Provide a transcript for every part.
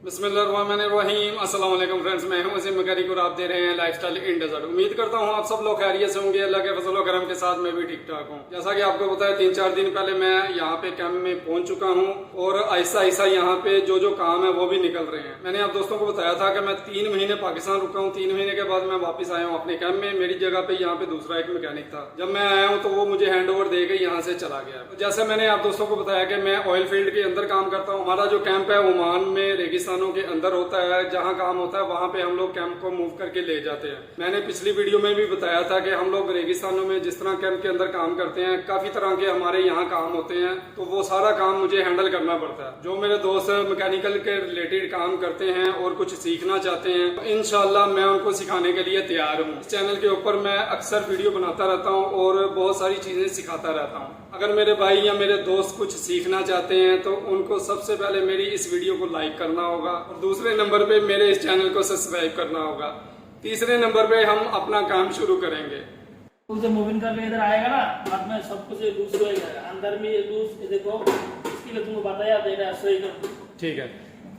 बिस्मिल्लाहिर्रहमानिर्रहीम। अस्सलाम वालेकुम फ्रेंड्स, मैं हूं वसीम मकरी और आप दे रहे हैं लाइफस्टाइल इन डेजर्ट। उम्मीद करता हूं आप सब लोग खैरियत से होंगे। अल्लाह के फजल व करम के साथ मैं भी ठीक ठाक हूं। जैसा कि आपको पता है 3-4 दिन पहले मैं यहाँ पे कैंप में पहुंच चुका हूं और ऐसा ऐसा यहाँ पे जो काम है वो भी निकल रहे हैं। मैंने आप दोस्तों को बताया था कि मैं 3 महीने पाकिस्तान रुका हूँ। 3 महीने के बाद मैं वापस आया हूँ अपने कैंप में। मेरी जगह पे यहाँ पे दूसरा एक मैकेनिक था। जब मैं आया हूँ तो वो मुझे हैंड ओवर दे के यहाँ से चला गया। जैसे मैंने आप दोस्तों को बताया कि मैं ऑयल फील्ड के अंदर काम करता हूँ। हमारा जो कैंप है ओमान में रेगिस्तानों के अंदर होता है। जहाँ काम होता है वहाँ पे हम लोग कैंप को मूव करके ले जाते हैं। मैंने पिछली वीडियो में भी बताया था कि हम लोग रेगिस्तानों में जिस तरह कैंप के अंदर काम करते हैं, काफी तरह के हमारे यहाँ काम होते हैं, तो वो सारा काम मुझे हैंडल करना पड़ता है। जो मेरे दोस्त मैकेनिकल के रिलेटेड काम करते हैं और कुछ सीखना चाहते हैं, तो इंशाल्लाह मैं उनको सिखाने के लिए तैयार हूँ। इस चैनल के ऊपर मैं अक्सर वीडियो बनाता रहता हूँ और बहुत सारी चीजें सिखाता रहता हूँ। अगर मेरे भाई या मेरे दोस्त कुछ सीखना चाहते हैं तो उनको सबसे पहले मेरी इस वीडियो को लाइक करना होगा और दूसरे नंबर पे मेरे इस चैनल को सब्सक्राइब करना होगा। तीसरे नंबर पे हम अपना काम शुरू करेंगे। से मूविंग करके इधर आएगा ना, बाद में सब कुछ लूज हो जाएगा। अंदर में लूज देखो, इसके लिए तुमको बताया देगा सही कर। ठीक है,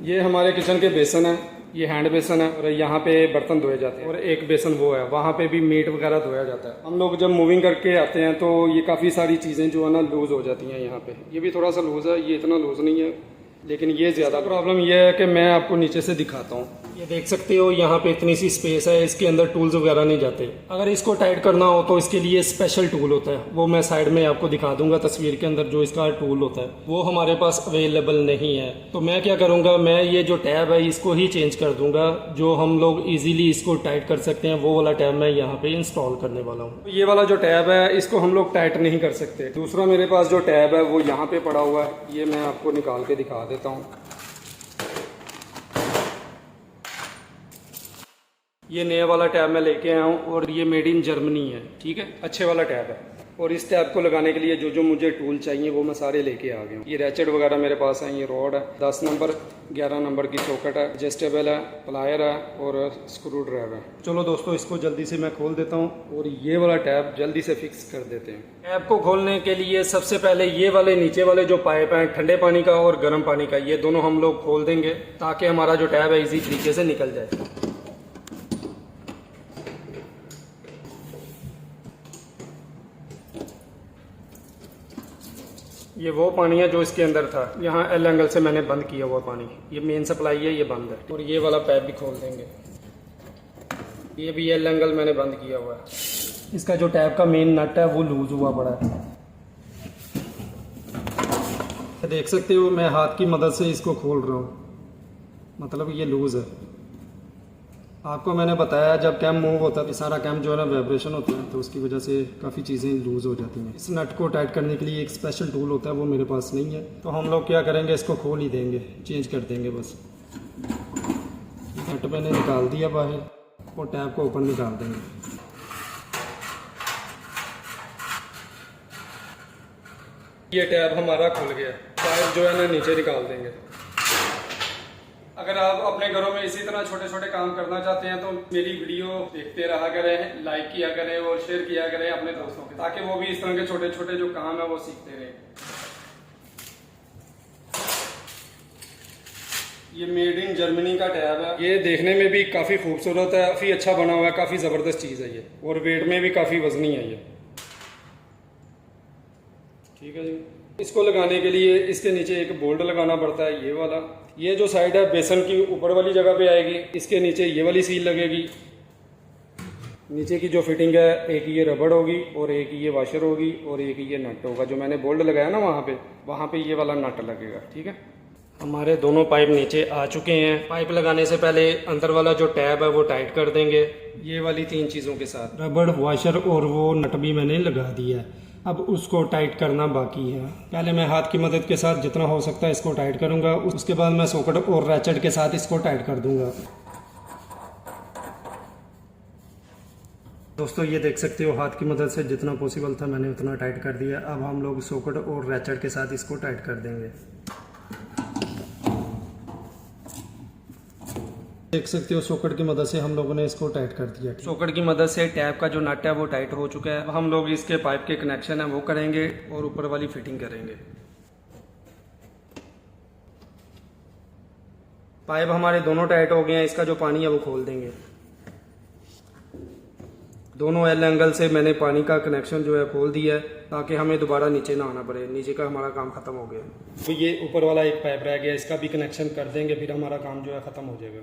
ये हमारे किचन के बेसन है, ये हैंड बेसन है और यहाँ पे बर्तन धोए जाते हैं और एक बेसन वो है, वहाँ पे भी मीट वगैरह धोया जाता है। हम लोग जब मूविंग करके आते हैं तो ये काफ़ी सारी चीज़ें जो है ना लूज हो जाती हैं। यहाँ पे ये भी थोड़ा सा लूज है, ये इतना लूज नहीं है, लेकिन ये ज़्यादा प्रॉब्लम ये है कि मैं आपको नीचे से दिखाता हूँ। ये देख सकते हो यहाँ पे इतनी सी स्पेस है, इसके अंदर टूल्स वगैरह नहीं जाते। अगर इसको टाइट करना हो तो इसके लिए स्पेशल टूल होता है, वो मैं साइड में आपको दिखा दूंगा तस्वीर के अंदर। जो इसका टूल होता है वो हमारे पास अवेलेबल नहीं है, तो मैं क्या करूँगा, मैं ये जो टैब है इसको ही चेंज कर दूंगा। जो हम लोग इजीली इसको टाइट कर सकते हैं वो वाला टैब मैं यहाँ पे इंस्टॉल करने वाला हूँ। ये वाला जो टैब है इसको हम लोग टाइट नहीं कर सकते। दूसरा मेरे पास जो टैब है वो यहाँ पे पड़ा हुआ है, ये मैं आपको निकाल के दिखा देता हूँ। ये नया वाला टैब मैं लेके आया हूँ और ये मेड इन जर्मनी है। ठीक है, अच्छे वाला टैब है और इस टैब को लगाने के लिए जो जो मुझे टूल चाहिए वो मैं सारे लेके आ गया हूँ। ये रैचेट वगैरह मेरे पास है, ये रॉड है, 10 नंबर 11 नंबर की चौकट है, एडजस्टेबल है, प्लायर है और स्क्रू ड्राइवर है। चलो दोस्तों, इसको जल्दी से मैं खोल देता हूँ और ये वाला टैब जल्दी से फिक्स कर देते हैं। टैब को खोलने के लिए सबसे पहले ये वाले नीचे वाले जो पाइप हैं, ठंडे पानी का और गर्म पानी का, ये दोनों हम लोग खोल देंगे ताकि हमारा जो टैब है इजी तरीके से निकल जाए। ये वो पानी है जो इसके अंदर था, यहाँ एल एंगल से मैंने बंद किया हुआ पानी। ये मेन सप्लाई है, ये बंद है। और ये वाला पाइप भी खोल देंगे, ये भी एल एंगल मैंने बंद किया हुआ है। इसका जो टैप का मेन नट है वो लूज हुआ पड़ा है, देख सकते हो। मैं हाथ की मदद से इसको खोल रहा हूँ, मतलब ये लूज है। आपको मैंने बताया जब कैम मूव होता है तो सारा कैम जो है ना वाइब्रेशन होता है, तो उसकी वजह से काफ़ी चीज़ें लूज़ हो जाती हैं। इस नट को टाइट करने के लिए एक स्पेशल टूल होता है, वो मेरे पास नहीं है, तो हम लोग क्या करेंगे, इसको खोल ही देंगे, चेंज कर देंगे बस। नट मैंने निकाल दिया बाहर और टैप को ऊपर निकाल देंगे। ये टैब हमारा खुल गया, पाइप जो है ना नीचे निकाल देंगे। अगर आप अपने घरों में इसी तरह छोटे छोटे काम करना चाहते हैं तो मेरी वीडियो देखते रहा करें, लाइक किया करें और शेयर किया करें अपने दोस्तों के, ताकि वो भी इस तरह के छोटे छोटे जो काम है वो सीखते रहें। ये मेड इन जर्मनी का टैब है, ये देखने में भी काफ़ी खूबसूरत है, काफ़ी अच्छा बना हुआ है, काफ़ी ज़बरदस्त चीज़ है ये, और वेट में भी काफ़ी वजनी है ये। ठीक है जी, इसको लगाने के लिए इसके नीचे एक बोल्ट लगाना पड़ता है, ये वाला। ये जो साइड है बेसन की ऊपर वाली जगह पे आएगी, इसके नीचे ये वाली सील लगेगी। नीचे की जो फिटिंग है, एक ये रबड़ होगी और एक ये वाशर होगी और एक ये नट होगा। जो मैंने बोल्ट लगाया ना वहाँ पे ये वाला नट लगेगा। ठीक है, हमारे दोनों पाइप नीचे आ चुके हैं। पाइप लगाने से पहले अंदर वाला जो टैब है वो टाइट कर देंगे, ये वाली 3 चीज़ों के साथ। रबड़, वाशर और वो नट भी मैंने लगा दिया है, अब उसको टाइट करना बाकी है। पहले मैं हाथ की मदद के साथ जितना हो सकता है इसको टाइट करूंगा, उसके बाद मैं सॉकेट और रैचेट के साथ इसको टाइट कर दूंगा। दोस्तों ये देख सकते हो, हाथ की मदद से जितना पॉसिबल था मैंने उतना टाइट कर दिया। अब हम लोग सॉकेट और रैचेट के साथ इसको टाइट कर देंगे। देख सकते हो सॉकेट की मदद से हम लोगों ने इसको टाइट कर दिया। सॉकेट की मदद से टैप का जो नट है वो टाइट हो चुका है। अब हम लोग इसके पाइप के कनेक्शन है वो करेंगे और ऊपर वाली फिटिंग करेंगे। पाइप हमारे दोनों टाइट हो गए हैं, इसका जो पानी है वो खोल देंगे। दोनों एल एंगल से मैंने पानी का कनेक्शन जो है खोल दिया है ताकि हमें दोबारा नीचे ना आना पड़े। नीचे का हमारा काम ख़त्म हो गया। तो ये ऊपर वाला एक पाइप रह गया, इसका भी कनेक्शन कर देंगे, फिर हमारा काम जो है ख़त्म हो जाएगा।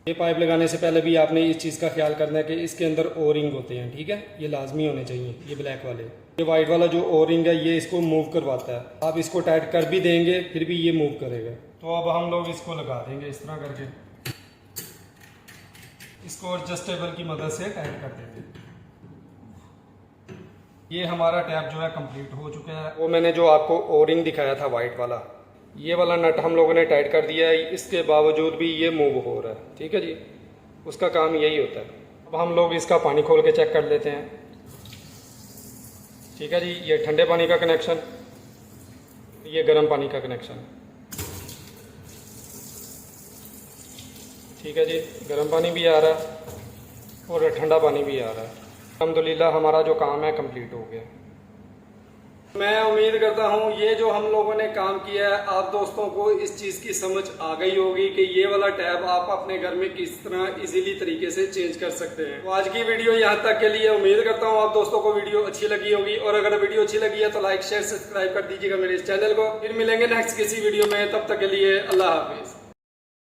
ये पाइप लगाने से पहले भी आपने इस चीज़ का ख्याल करना है कि इसके अंदर ओ रिंग होते हैं, ठीक है, ये लाजमी होने चाहिए। ये ब्लैक वाले, ये वाइट वाला जो ओ रिंग है ये इसको मूव करवाता है। आप इसको टाइट कर भी देंगे फिर भी ये मूव करेगा। तो अब हम लोग इसको लगा देंगे इस तरह करके, इसको एडजस्टेबल की मदद से टाइट कर देंगे। ये हमारा टैप जो है कंप्लीट हो चुका है। वो मैंने जो आपको ओ रिंग दिखाया था वाइट वाला, ये वाला नट हम लोगों ने टाइट कर दिया है, इसके बावजूद भी ये मूव हो रहा है, ठीक है जी। उसका काम यही होता है। अब हम लोग इसका पानी खोल के चेक कर लेते हैं, ठीक है जी। ये ठंडे पानी का कनेक्शन, ये गर्म पानी का कनेक्शन, ठीक है जी। गर्म पानी भी आ रहा है और ठंडा पानी भी आ रहा है। अल्हम्दुलिल्लाह हमारा जो काम है कंप्लीट हो गया। मैं उम्मीद करता हूँ ये जो हम लोगों ने काम किया है आप दोस्तों को इस चीज़ की समझ आ गई होगी कि ये वाला टैब आप अपने घर में किस तरह इजीली तरीके से चेंज कर सकते हैं। तो आज की वीडियो यहाँ तक के लिए। उम्मीद करता हूँ आप दोस्तों को वीडियो अच्छी लगी होगी, और अगर वीडियो अच्छी लगी है तो लाइक शेयर सब्सक्राइब कर दीजिएगा मेरे इस चैनल को। फिर मिलेंगे नेक्स्ट किसी वीडियो में, तब तक के लिए अल्लाह हाफिज।